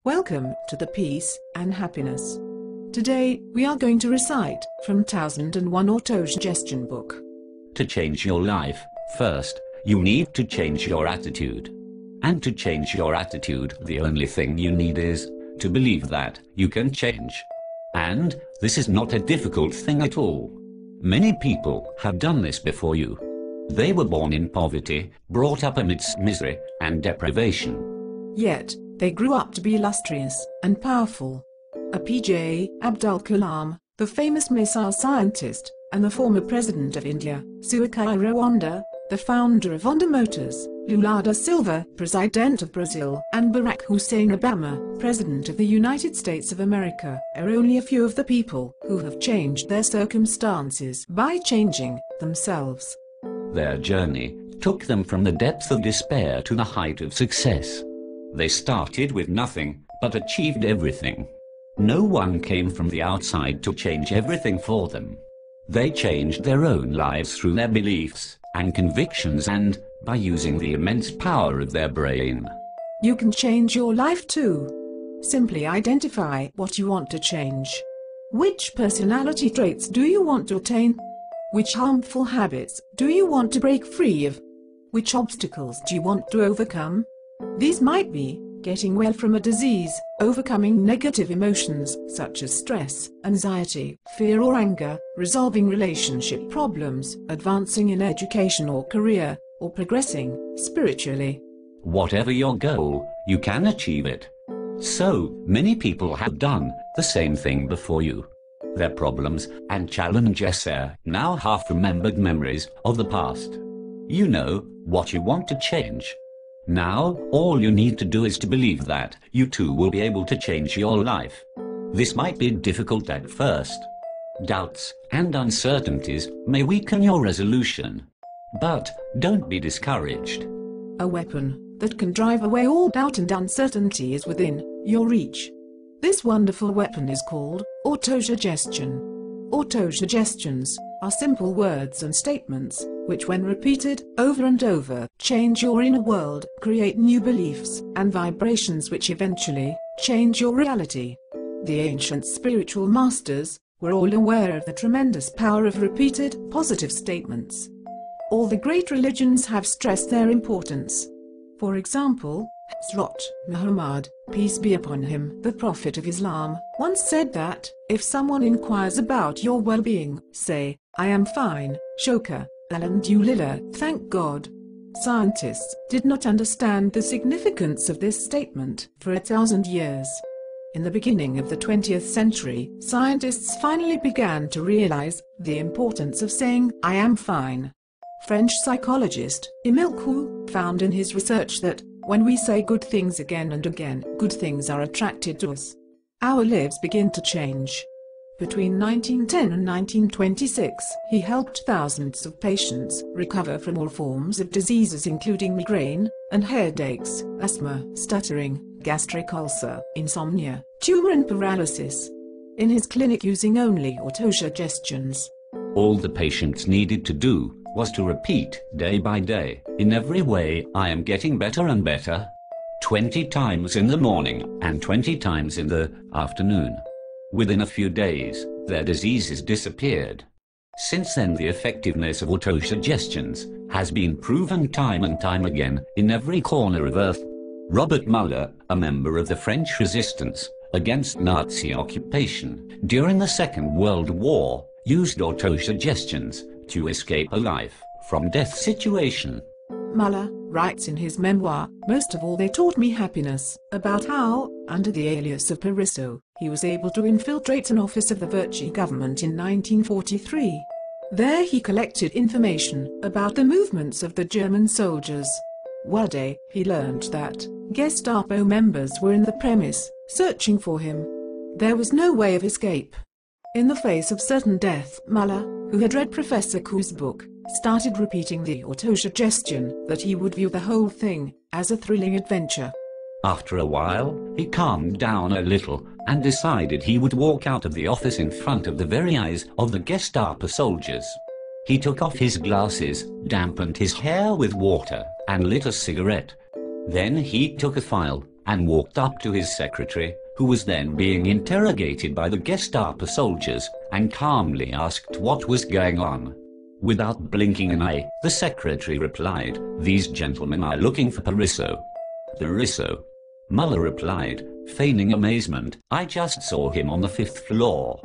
Welcome to the Peace and Happiness. Today, we are going to recite from 1001 Autosuggestion book. To change your life, first, you need to change your attitude. And to change your attitude, the only thing you need is to believe that you can change. And this is not a difficult thing at all. Many people have done this before you. They were born in poverty, brought up amidst misery and deprivation. Yet, they grew up to be illustrious and powerful. APJ Abdul Kalam, the famous missile scientist, and the former president of India, Suikai Rwanda, the founder of Honda Motors, Lula da Silva, president of Brazil, and Barack Hussein Obama, president of the United States of America, are only a few of the people who have changed their circumstances by changing themselves. Their journey took them from the depth of despair to the height of success. They started with nothing, but achieved everything. No one came from the outside to change everything for them. They changed their own lives through their beliefs and convictions and by using the immense power of their brain. You can change your life too. Simply identify what you want to change. Which personality traits do you want to attain? Which harmful habits do you want to break free of? Which obstacles do you want to overcome? These might be getting well from a disease, overcoming negative emotions such as stress, anxiety, fear or anger, resolving relationship problems, advancing in education or career, or progressing spiritually. Whatever your goal, you can achieve it. So many people have done the same thing before you. Their problems and challenges are now half-remembered memories of the past. You know what you want to change. Now, all you need to do is to believe that you too will be able to change your life. This might be difficult at first. Doubts and uncertainties may weaken your resolution. But don't be discouraged. A weapon that can drive away all doubt and uncertainty is within your reach. This wonderful weapon is called autosuggestion. Autosuggestions are simple words and statements which, when repeated over and over, change your inner world, create new beliefs and vibrations which eventually change your reality. The ancient spiritual masters were all aware of the tremendous power of repeated positive statements. All the great religions have stressed their importance. For example, Hazrat Muhammad, peace be upon him, the Prophet of Islam, once said that, if someone inquires about your well-being, say, I am fine, Shoka, Alhamdulillah, thank God. Scientists did not understand the significance of this statement for 1,000 years. In the beginning of the 20th century, scientists finally began to realize the importance of saying, I am fine. French psychologist Émile Coué found in his research that, when we say good things again and again, good things are attracted to us. Our lives begin to change. Between 1910 and 1926, he helped thousands of patients recover from all forms of diseases including migraine and headaches, asthma, stuttering, gastric ulcer, insomnia, tumor and paralysis. In his clinic using only autosuggestions. All the patients needed to do was to repeat day by day, in every way, I am getting better and better, 20 times in the morning and 20 times in the afternoon. Within a few days, their diseases disappeared. Since then, the effectiveness of autosuggestions has been proven time and time again in every corner of Earth. Robert Muller, a member of the French resistance against Nazi occupation during the Second World War, used autosuggestions to escape a life from death situation. Muller writes in his memoir, most of all they taught me happiness, about how, under the alias of Pariso, he was able to infiltrate an office of the Vichy government in 1943. There he collected information about the movements of the German soldiers. One day, he learned that Gestapo members were in the premise, searching for him. There was no way of escape. In the face of certain death, Muller, who had read Professor Coué's book, started repeating the autosuggestion that he would view the whole thing as a thrilling adventure. After a while, he calmed down a little and decided he would walk out of the office in front of the very eyes of the Gestapo soldiers. He took off his glasses, dampened his hair with water, and lit a cigarette. Then he took a file and walked up to his secretary, who was then being interrogated by the Gestapo soldiers, and calmly asked what was going on. Without blinking an eye, the secretary replied, "These gentlemen are looking for Parisso." "Parisso?" Muller replied, feigning amazement, "I just saw him on the 5th floor."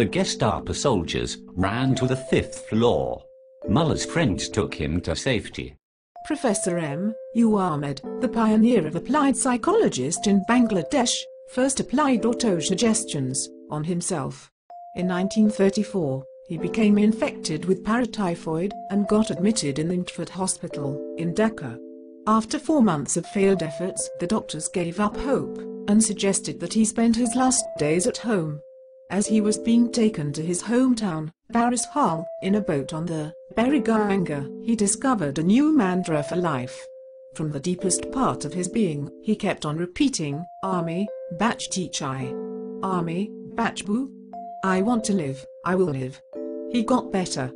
The Gestapo soldiers ran to the 5th floor. Muller's friends took him to safety. Professor M. U. Ahmed, the pioneer of applied psychologist in Bangladesh, first applied autosuggestions on himself. In 1934, he became infected with paratyphoid and got admitted in the Infant Hospital in Dhaka. After 4 months of failed efforts, the doctors gave up hope and suggested that he spend his last days at home. As he was being taken to his hometown, Barisal, in a boat on the Beriganga, he discovered a new mantra for life. From the deepest part of his being, he kept on repeating, "Army, Bach Tichai. Army, Bachbu. I want to live, I will live." He got better.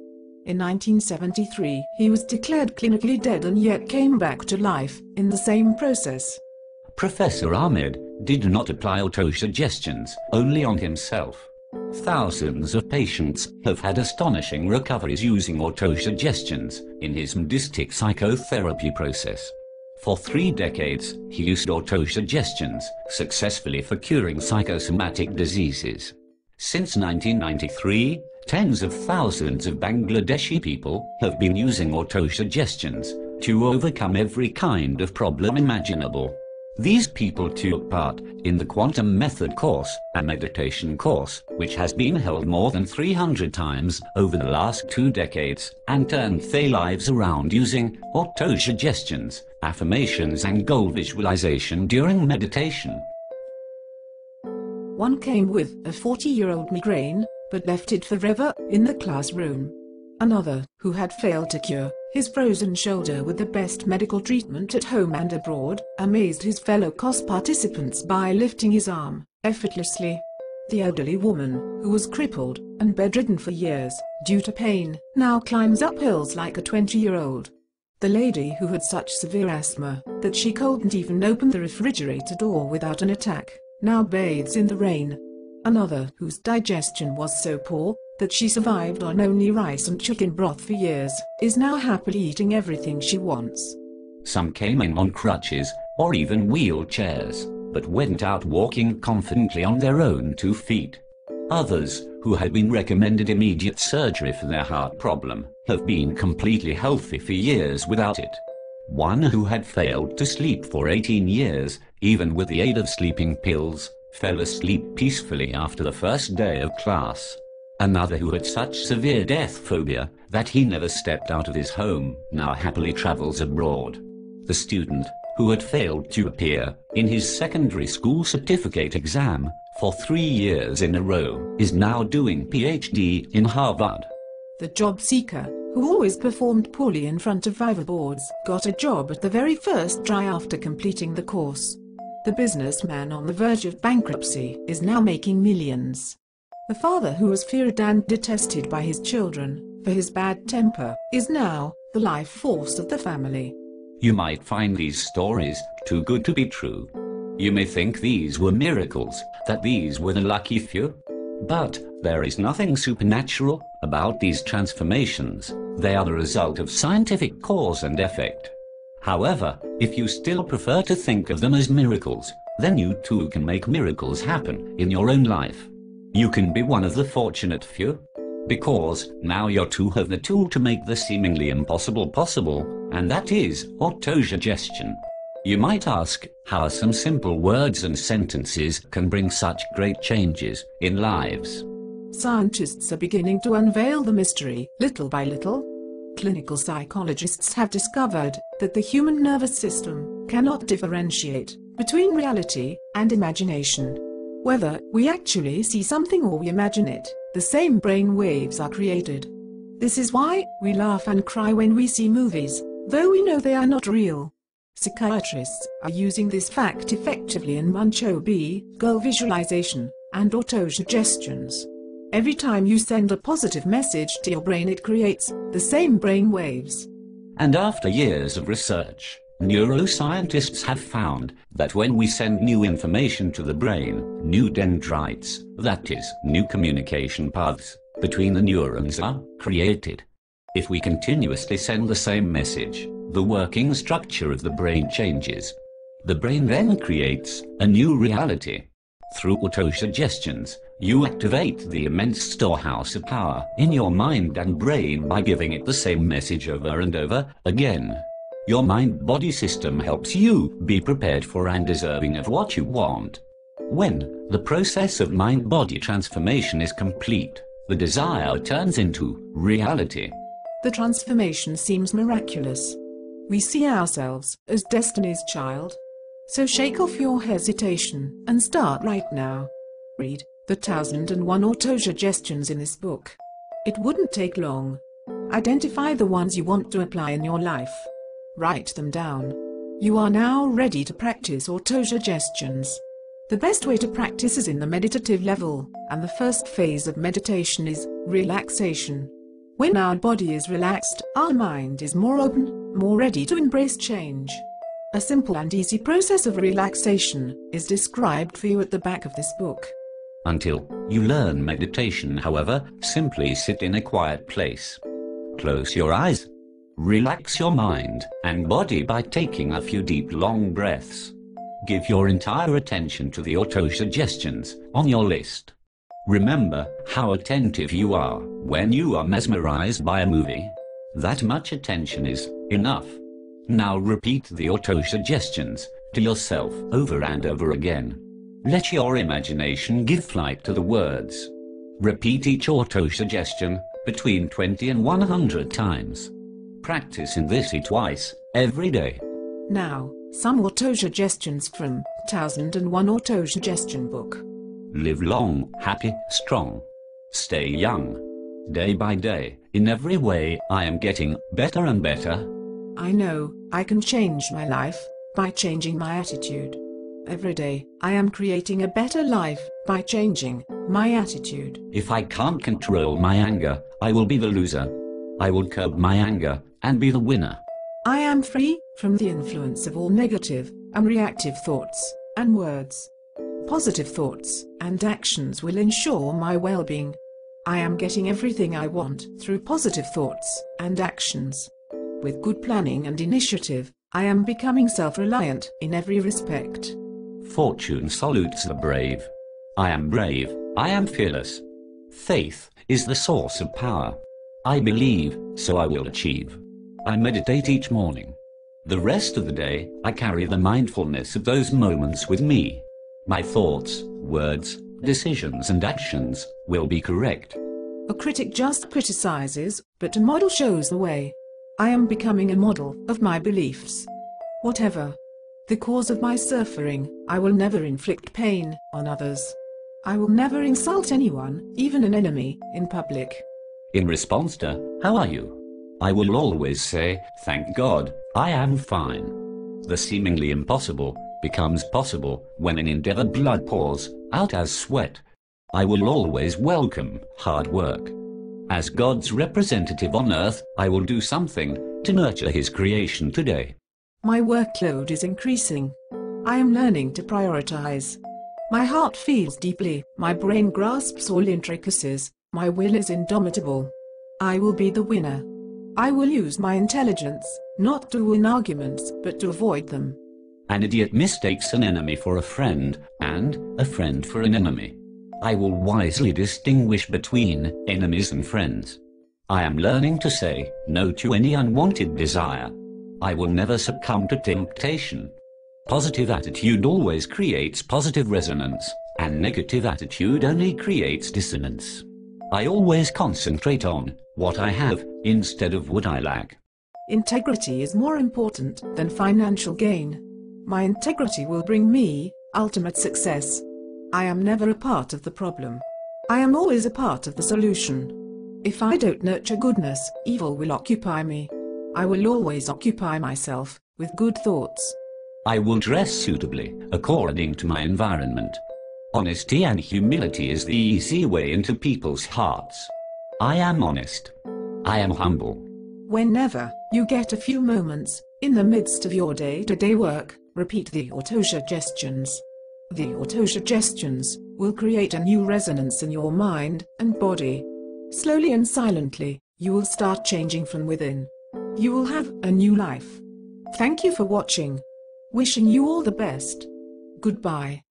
In 1973, he was declared clinically dead and yet came back to life in the same process. Professor Ahmed did not apply autosuggestions only on himself. Thousands of patients have had astonishing recoveries using autosuggestions in his medistic psychotherapy process. For 3 decades, he used autosuggestions successfully for curing psychosomatic diseases. Since 1993, tens of thousands of Bangladeshi people have been using autosuggestions to overcome every kind of problem imaginable. These people took part in the Quantum Method course, a meditation course, which has been held more than 300 times over the last 2 decades, and turned their lives around using autosuggestions, affirmations and goal visualization during meditation. One came with a 40-year-old migraine, but left it forever in the classroom. Another, who had failed to cure his frozen shoulder with the best medical treatment at home and abroad, amazed his fellow course participants by lifting his arm effortlessly. The elderly woman, who was crippled and bedridden for years due to pain, now climbs up hills like a 20-year-old. The lady who had such severe asthma that she couldn't even open the refrigerator door without an attack, now bathes in the rain. Another, whose digestion was so poor that she survived on only rice and chicken broth for years, is now happily eating everything she wants. Some came in on crutches or even wheelchairs, but went out walking confidently on their own 2 feet. Others, who had been recommended immediate surgery for their heart problem, have been completely healthy for years without it. One who had failed to sleep for 18 years, even with the aid of sleeping pills, fell asleep peacefully after the first day of class. Another who had such severe death phobia that he never stepped out of his home now happily travels abroad. The student, who had failed to appear in his secondary school certificate exam for 3 years in a row, is now doing PhD in Harvard. The job seeker, who always performed poorly in front of Viva boards, got a job at the very first try after completing the course. The businessman on the verge of bankruptcy is now making millions. The father who was feared and detested by his children for his bad temper is now the life force of the family. You might find these stories too good to be true. You may think these were miracles, that these were the lucky few. But there is nothing supernatural about these transformations. They are the result of scientific cause and effect. However, if you still prefer to think of them as miracles, then you too can make miracles happen in your own life. You can be one of the fortunate few, because now you too have the tool to make the seemingly impossible possible, and that is autosuggestion. You might ask how some simple words and sentences can bring such great changes in lives. Scientists are beginning to unveil the mystery, little by little. Clinical psychologists have discovered that the human nervous system cannot differentiate between reality and imagination. Whether we actually see something or we imagine it, the same brain waves are created. This is why we laugh and cry when we see movies, though we know they are not real. Psychiatrists are using this fact effectively in Muncho B, goal visualization, and autosuggestions. Every time you send a positive message to your brain, it creates the same brain waves. And after years of research, Neuroscientists have found that when we send new information to the brain, new dendrites, that is, new communication paths, between the neurons are created. If we continuously send the same message, the working structure of the brain changes. The brain then creates a new reality. Through autosuggestions, you activate the immense storehouse of power in your mind and brain by giving it the same message over and over again. Your mind-body system helps you be prepared for and deserving of what you want. When the process of mind-body transformation is complete, the desire turns into reality. The transformation seems miraculous. We see ourselves as destiny's child. So shake off your hesitation and start right now. Read the 1001 autosuggestions in this book. It wouldn't take long. Identify the ones you want to apply in your life. Write them down. You are now ready to practice autosuggestions. The best way to practice is in the meditative level, and the first phase of meditation is relaxation. When our body is relaxed, our mind is more open, more ready to embrace change. A simple and easy process of relaxation is described for you at the back of this book. Until you learn meditation, however, simply sit in a quiet place. Close your eyes. Relax your mind and body by taking a few deep, long breaths. Give your entire attention to the autosuggestions on your list. Remember how attentive you are when you are mesmerized by a movie. That much attention is enough. Now repeat the autosuggestions to yourself over and over again. Let your imagination give flight to the words. Repeat each autosuggestion between 20 and 100 times. Practice in this twice every day. Now, some autosuggestions from 1001 Autosuggestion book. Live long, happy, strong. Stay young. Day by day, in every way, I am getting better and better. I know I can change my life by changing my attitude. Every day, I am creating a better life by changing my attitude. If I can't control my anger, I will be the loser. I will curb my anger and be the winner. I am free from the influence of all negative and reactive thoughts and words. Positive thoughts and actions will ensure my well-being. I am getting everything I want through positive thoughts and actions. With good planning and initiative, I am becoming self-reliant in every respect. Fortune salutes the brave. I am brave. I am fearless. Faith is the source of power. I believe, so I will achieve. I meditate each morning. The rest of the day, I carry the mindfulness of those moments with me. My thoughts, words, decisions and actions will be correct. A critic just criticizes, but a model shows the way. I am becoming a model of my beliefs. Whatever the cause of my suffering, I will never inflict pain on others. I will never insult anyone, even an enemy, in public. In response to, "How are you?" I will always say, "Thank God, I am fine." The seemingly impossible becomes possible when an endeavored blood pours out as sweat. I will always welcome hard work. As God's representative on earth, I will do something to nurture His creation today. My workload is increasing. I am learning to prioritize. My heart feels deeply, my brain grasps all intricacies, my will is indomitable. I will be the winner. I will use my intelligence, not to win arguments, but to avoid them. An idiot mistakes an enemy for a friend, and a friend for an enemy. I will wisely distinguish between enemies and friends. I am learning to say no to any unwanted desire. I will never succumb to temptation. Positive attitude always creates positive resonance, and negative attitude only creates dissonance. I always concentrate on what I have instead of what I lack. Integrity is more important than financial gain. My integrity will bring me ultimate success. I am never a part of the problem. I am always a part of the solution. If I don't nurture goodness, evil will occupy me. I will always occupy myself with good thoughts. I will dress suitably according to my environment. Honesty and humility is the easy way into people's hearts. I am honest. I am humble. Whenever you get a few moments, In the midst of your day-to-day work, repeat the autosuggestions. The autosuggestions will create a new resonance in your mind and body. Slowly and silently, you will start changing from within. You will have a new life. Thank you for watching. Wishing you all the best. Goodbye.